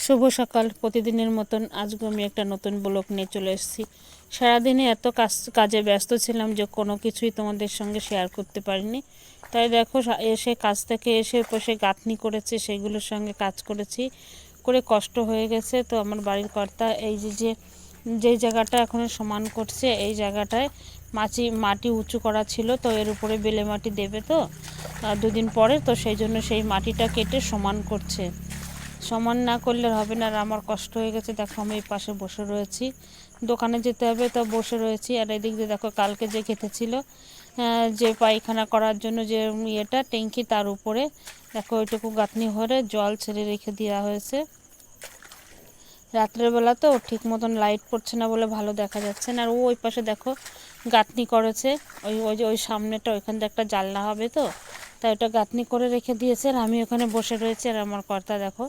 শুভ সকাল। প্রতিদিনের মতন আজকে আমি একটা নতুন ব্লগ নিয়ে চলে এসেছি। সারাদিনে এত কাজে ব্যস্ত ছিলাম যে কোনো কিছুই তোমাদের সঙ্গে শেয়ার করতে পারিনি। তাই দেখো এসে কাজ থেকে এসে বসে গাঁথনি করেছে, সেগুলোর সঙ্গে কাজ করেছি, করে কষ্ট হয়ে গেছে। তো আমার বাড়ির কর্তা এই যে জায়গাটা এখন সমান করছে, এই জায়গাটায় মাটি উঁচু করা ছিল, তো এর উপরে বেলে মাটি দেবে তো দুদিন পরে, তো সেই জন্য সেই মাটিটা কেটে সমান করছে। সমান না করলে হবে না, আর আমার কষ্ট হয়ে গেছে। দেখো আমি এই পাশে বসে রয়েছি, দোকানে যেতে হবে তো বসে রয়েছি। আর এদিক দিয়ে দেখো কালকে যে কেটেছিল যে পায়খানা করার জন্য যে ট্যাঙ্কি, তার উপরে দেখো ওইটুকু গাঁথনি ভরে জল ছেড়ে রেখে দেওয়া হয়েছে। রাত্রের বেলা তো ঠিক মতন লাইট পড়ছে না বলে ভালো দেখা যাচ্ছে না। আর ওই পাশে দেখো গাঁথনি করেছে, ওই সামনেটা, ওইখানটা একটা জানলা হবে তো, তাই ওটা গাঁথনি করে রেখে দিয়েছে। আর আমি ওখানে বসে রয়েছি, আর আমার কর্তা দেখো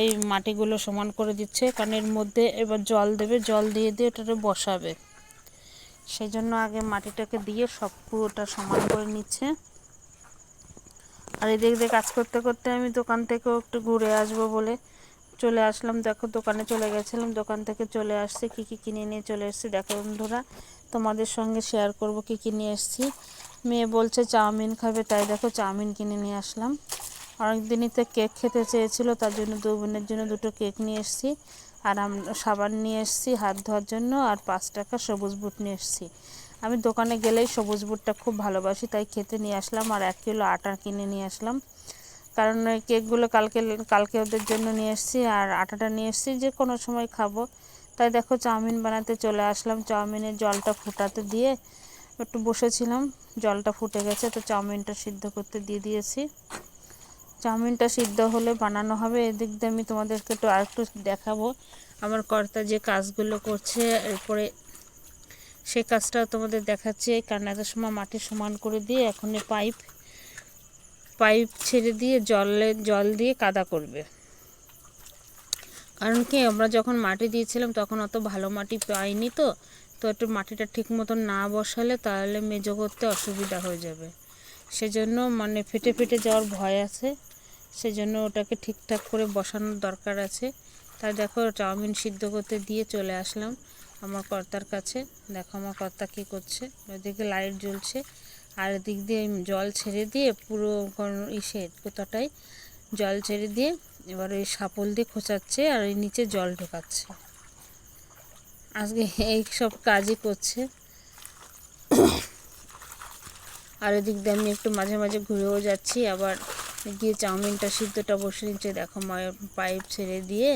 এই মাটিগুলো সমান করে দিচ্ছে, কারণ এর মধ্যে এবার জল দেবে, জল দিয়ে ওটাতে বসাবে। সেই জন্য আগে মাটিটাকে দিয়ে সব পুরোটা সমান করে নিচ্ছে। আর এদিক দিয়ে কাজ করতে করতে আমি দোকান থেকেও একটু ঘুরে আসবো বলে চলে আসলাম। দেখো দোকানে চলে গেছিলাম, দোকান থেকে চলে আসছি, কী কী কিনে নিয়ে চলে এসেছি দেখো বন্ধুরা, তোমাদের সঙ্গে শেয়ার করব কী কী নিয়ে এসেছি। মেয়ে বলছে চাউমিন খাবে, তাই দেখো চাউমিন কিনে নিয়ে আসলাম। অনেকদিনই তো কেক খেতে চেয়েছিল, তার জন্য দু বোনের জন্য দুটো কেক নিয়ে এসেছি। আর সাবান নিয়ে এসেছি হাত ধোয়ার জন্য, আর 5 টাকা সবুজ বুট নিয়ে এসেছি। আমি দোকানে গেলেই সবুজ বুটটা খুব ভালোবাসি, তাই খেতে নিয়ে আসলাম। আর 1 কিলো আটা কিনে নিয়ে আসলাম, কারণ ওই কেকগুলো কালকে ওদের জন্য নিয়ে এসেছি, আর আটাটা নিয়ে এসেছি যে কোনো সময় খাবো। তাই দেখো চাউমিন বানাতে চলে আসলাম। চাউমিনের জলটা ফুটাতে দিয়ে একটু বসেছিলাম, জলটা ফুটে গেছে, তো চাউমিনটা সিদ্ধ করতে দিয়ে দিয়েছি। চাউমিনটা সিদ্ধ হলে বানানো হবে। এদিক দিয়ে আমি তোমাদেরকে একটু আরেকটু দেখাবো আমার কর্তা যে কাজগুলো করছে, এরপরে সেই কাজটাও তোমাদের দেখাচ্ছি। কারণ এত সময় মাটি সমান করে দিয়ে এখন পাইপ ছেড়ে দিয়ে জল দিয়ে কাদা করবে। কারণ কি আমরা যখন মাটি দিয়েছিলাম তখন অত ভালো মাটি পাইনি, তো একটু মাটিটা ঠিক মতন না বসালে তাহলে মেজো করতে অসুবিধা হয়ে যাবে। সেজন্য মানে ফেটে যাওয়ার ভয় আছে, সেজন্য ওটাকে ঠিকঠাক করে বসানোর দরকার আছে। তাই দেখো চাউমিন সিদ্ধ করতে দিয়ে চলে আসলাম আমার কর্তার কাছে। দেখো আমার কর্তা কী করছে, ওইদিকে লাইট জ্বলছে, আর এদিক দিয়ে জল ছেড়ে দিয়ে পুরো কোথাটায় জল ছেড়ে দিয়ে এবার ওই শাপল দিয়ে খোঁচাচ্ছে, আর ওই নিচে জল ঢোকাচ্ছে। আজকে এই সব কাজই করছে। আর এদিক দিয়ে আমি একটু মাঝে মাঝে ঘুরেও যাচ্ছি, আবার গিয়ে চাউমিনটা সিদ্ধটা বসে নিচ্ছে। দেখো পাইপ ছেড়ে দিয়ে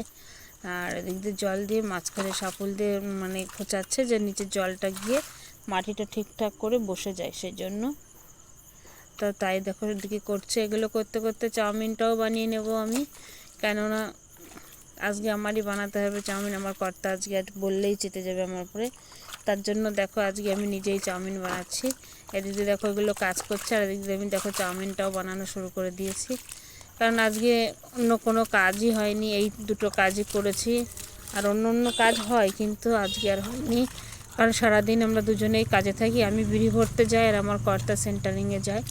আর এদিক দিয়ে জল দিয়ে মাঝখানে শাপল দিয়ে মানে খোঁচাচ্ছে, যে নিচে জলটা গিয়ে মাটিটা ঠিকঠাক করে বসে যায় সেই জন্য। তো তাই দেখো এদিকে করছে। এগুলো করতে করতে চাউমিনটাও বানিয়ে নেব আমি, কেননা আজকে আমারই বানাতে হবে চাউমিন। আমার কর্তা আজকে বললেই চেতে যাবে আমার উপরে, তার জন্য দেখো আজকে আমি নিজেই চাউমিন বানাচ্ছি। এদিকে দেখো এগুলো কাজ করছে, আর এদিকে আমি দেখো চাউমিনটাও বানানো শুরু করে দিয়েছি। কারণ আজকে অন্য কোনো কাজই হয়নি, এই দুটো কাজই করেছি। আর অন্য কাজ হয়, কিন্তু আজকে আর হয়নি, কারণ সারাদিন আমরা দুজনেই কাজে থাকি। আমি বিড়ি ভরতে যাই, আর আমার কর্তা সেন্টারিংয়ে যায়।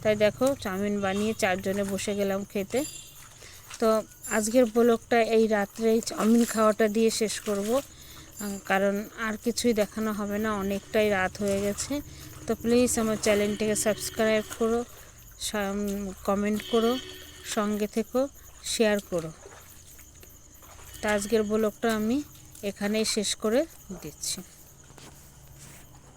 তাই দেখো চাউমিন বানিয়ে 4 জনে বসে গেলাম খেতে। তো আজকের ব্লগটা এই রাত্রে এই চাউমিন খাওয়াটা দিয়ে শেষ করব, কারণ আর কিছুই দেখানো হবে না, অনেকটাই রাত হয়ে গেছে। তো প্লিজ আমার চ্যানেলটিকে সাবস্ক্রাইব করো, কমেন্ট করো, সঙ্গে থেকো, শেয়ার করো। তো আজকের ব্লগটা আমি এখানেই শেষ করে দিচ্ছি।